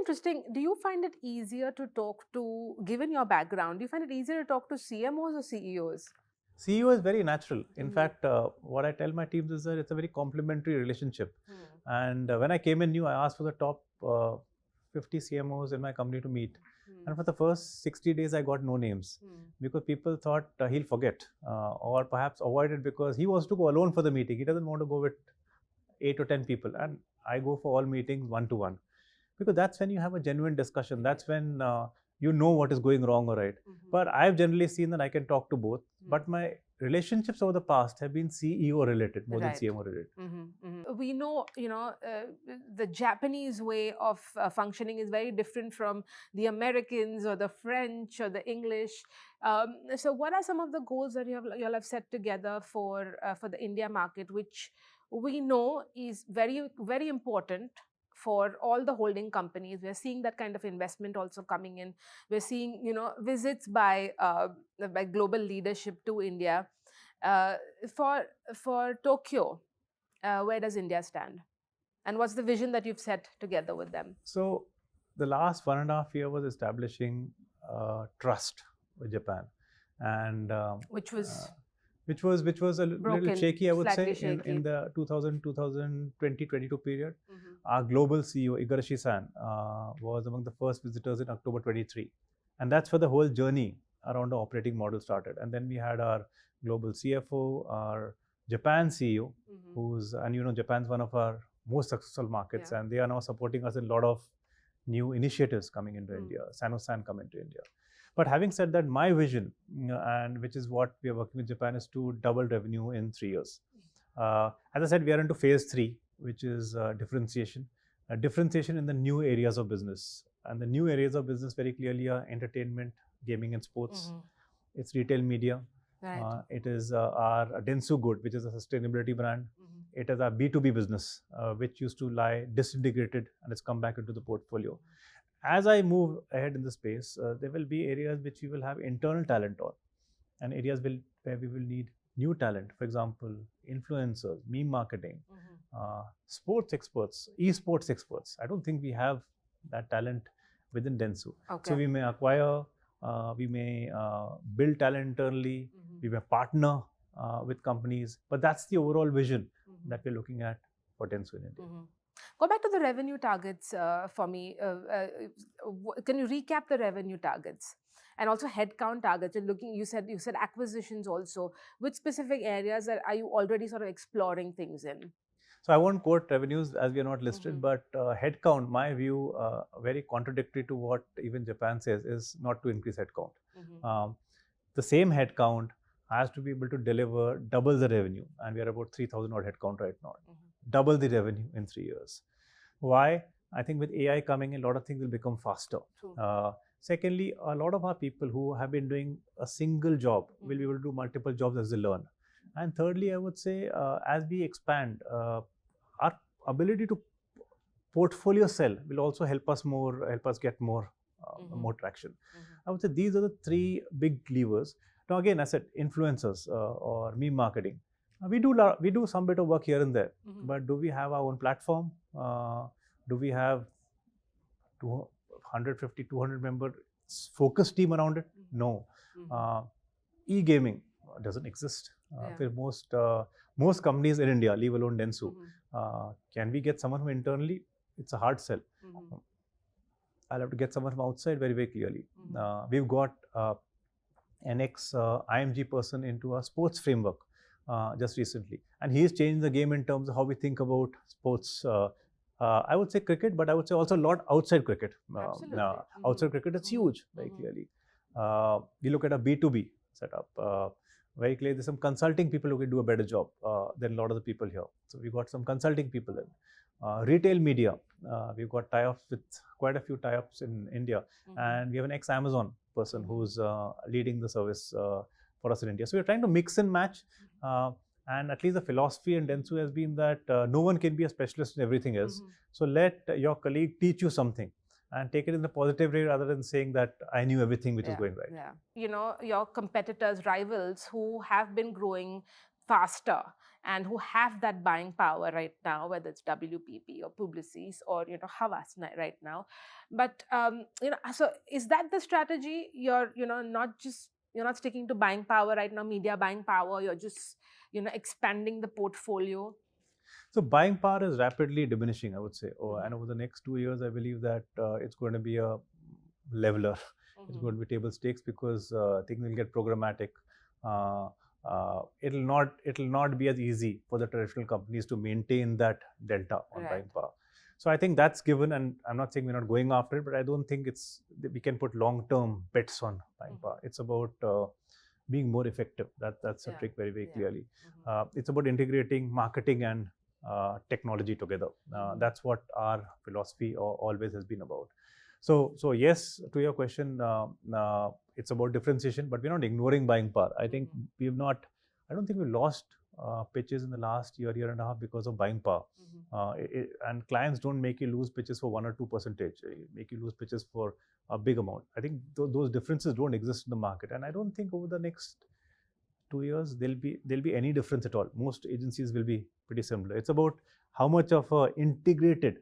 interesting. Do you find it easier to talk to, given your background, do you find it easier to talk to CMOs or CEOs? CEO is very natural. In fact, what I tell my teams is that it's a very complementary relationship. And when I came in new, I asked for the top 50 CMOs in my company to meet. And for the first 60 days, I got no names because people thought he'll forget or perhaps avoid it because he wants to go alone for the meeting. He doesn't want to go with 8 or 10 people. And I go for all meetings one-to-one because that's when you have a genuine discussion. That's when you know what is going wrong or right. But I've generally seen that I can talk to both. But my relationships over the past have been CEO related more than CMO related. We know, the Japanese way of functioning is very different from the Americans or the French or the English. So what are some of the goals that you have set together for the India market, which we know is very, very important for all the holding companies? We're seeing that kind of investment also coming in. We're seeing, visits by global leadership to India. For Tokyo, where does India stand? And what's the vision that you've set together with them? So the last 1.5 years was establishing trust with Japan, and which was a little shaky, I would say, shaky. in the 2020-22 period. Our global CEO, Igarashi-san, was among the first visitors in October 23. And that's where the whole journey around the operating model started. And then we had our global CFO, our Japan CEO, and Japan's one of our most successful markets, and they are now supporting us in a lot of new initiatives coming into India, Sano-san coming to India. But having said that, my vision, and which is what we are working with Japan, is to double revenue in 3 years. As I said, we are into phase 3, which is differentiation. Differentiation in the new areas of business. And the new areas of business very clearly are entertainment, gaming and sports. It's retail media. Right. It is our Dentsu Good, which is a sustainability brand. It is our B2B business, which used to lie disintegrated and it's come back into the portfolio. As I move ahead in the space, there will be areas which we will have internal talent on, and areas where we will need new talent. For example, influencers, meme marketing, sports experts, esports experts. I don't think we have that talent within Dentsu. Okay. So we may acquire, we may build talent internally, we may partner with companies, but that's the overall vision that we're looking at for Dentsu in India. Go back to the revenue targets for me. Can you recap the revenue targets and also headcount targets? And you said acquisitions also. Which specific areas are you already sort of exploring things in? So I won't quote revenues as we are not listed, but headcount, my view, very contradictory to what even Japan says, is not to increase headcount. The same headcount has to be able to deliver double the revenue, and we are about 3,000 odd headcount right now. Double the revenue in 3 years. Why? I think with AI coming in, a lot of things will become faster. Secondly, a lot of our people who have been doing a single job will be able to do multiple jobs as they learn. And thirdly, I would say, as we expand, our ability to portfolio sell will also help us get more traction. I would say these are the 3 big levers. Now again, I said influencers or meme marketing. We do some bit of work here and there, but do we have our own platform? Do we have 150, 200 member focus team around it? No. E-gaming doesn't exist. For most companies in India, leave alone Dentsu. Can we get someone from internally? It's a hard sell. I'll have to get someone from outside very, very clearly. We've got an ex-IMG person into our sports framework just recently. And he's changed the game in terms of how we think about sports. I would say cricket, but I would say also a lot outside cricket. Outside cricket, it's huge, very clearly. We look at a B2B setup. Very clearly, there's some consulting people who can do a better job than a lot of the people here. So we've got some consulting people in. Retail media, we've got tie-ups with quite a few tie-ups in India. And we have an ex-Amazon person who's leading the service for us in India. So we're trying to mix and match. And at least the philosophy in Dentsu has been that no one can be a specialist in everything else. So let your colleague teach you something and take it in a positive way rather than saying that I knew everything which is going right. Yeah. Your competitors, rivals who have been growing faster and who have that buying power right now, whether it's WPP or Publicis or Havas right now. But so is that the strategy? You're you're not sticking to buying power right now, media buying power. You're just expanding the portfolio. So buying power is rapidly diminishing, I would say. Mhm. And over the next 2 years, I believe that it's going to be a leveler. It's going to be table stakes because things will get programmatic. Uh, it'll not be as easy for the traditional companies to maintain that delta on Right. buying power. So I think that's given, and I'm not saying we're not going after it, but I don't think we can put long-term bets on buying power. It's about being more effective. That's a trick very clearly. It's about integrating marketing and technology together. That's what our philosophy always has been about. So yes, to your question, it's about differentiation, but we're not ignoring buying power. I think we've not. I don't think we lost pitches in the last year and a half because of buying power. And clients don't make you lose pitches for 1 or 2%. Make you lose pitches for a big amount. I think those differences don't exist in the market, and I don't think over the next 2 years there'll be any difference at all. Most agencies will be pretty similar. It's about how much of a integrated